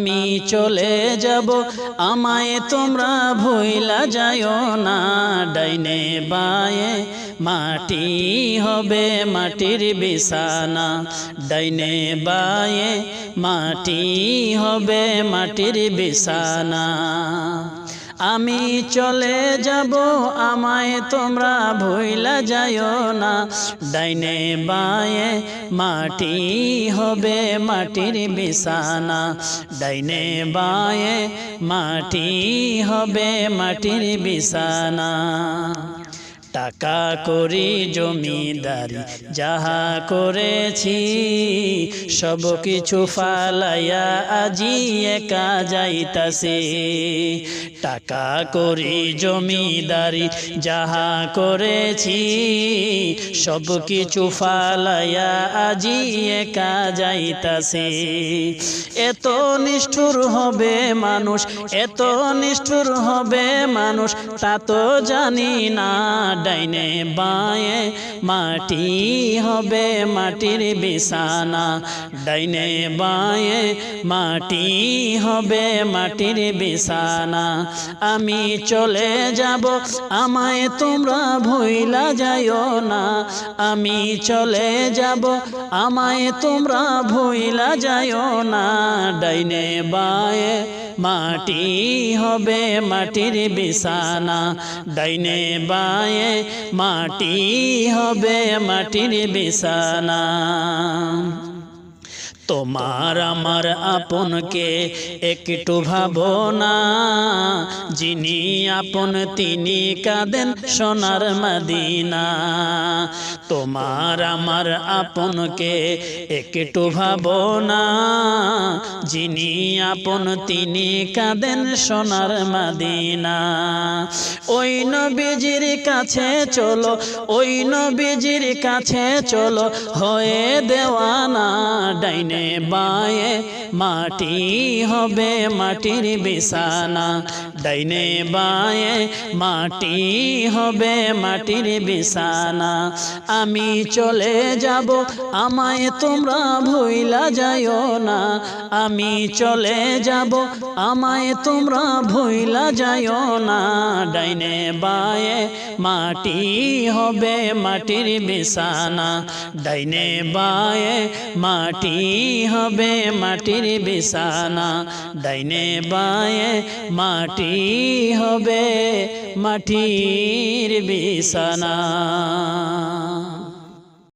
আমি চলে যাব আমায় তোমরা ভুইলা যাইও না ডাইনে বায়ে মাটি হবে মাটির বিছানা ডাইনে বায়ে মাটি হবে মাটির বিছানা আমি চলে যাব আমায় তোমরা ভুইলা যাইও না ডাইনে বায়ে মাটি হবে মাটির বিছানা ডাইনে বায়ে মাটি হবে মাটির বিছানা টাকা করি জমিদারি যাহা করেছি সব কিছু ফালাইয়া আজি একা যাইতাছি টাকা করি জমিদারি যাহা করেছি সব কিছু ফালাইয়া আজি একা যাইতাছি এত নিষ্ঠুর হবে মানুষ এত নিষ্ঠুর হবে মানুষ তা তো জানি না ডাইনে বায়ে মাটি হবে মাটির বিছানা ডাইনে বায়ে মাটি হবে মাটির বিছানা আমি চলে যাব আমায় তোমরা ভুইলা যাইও না আমি চলে যাব আমায় তোমরা ভুইলা যাইও না ডাইনে বায়ে মাটি হবে মাটির বিছানা ডাইনে বায়ে মাটি হবে মাটির বিছানা তোমার আমার আপনকে একটু ভাবনা যিনি আপন তিনি কাঁদেন সোনার মদিনা তোমার আমার আপনকে একটু ভাবনা যিনি আপন তিনি কাঁদেন সোনার মদিনা ওই নবীজির কাছে চলো ওই নবীজির কাছে চলো হয়ে দেওয়ানা ডাইনে বায়ে মাটি হবে মাটির বিছানা ডাইনে বায়ে মাটি হবে মাটির বিছানা আমি চলে যাব আমায় তোমরা ভুইলা যাইও না আমি চলে যাব আমায় তোমরা ভুইলা যাইও না ডাইনে বায়ে মাটি হবে মাটির বিছানা ডাইনে বায়ে মাটি হবে মাটির বিছানা ডাইনে বায়ে মাটি হবে মাটির বিছানা।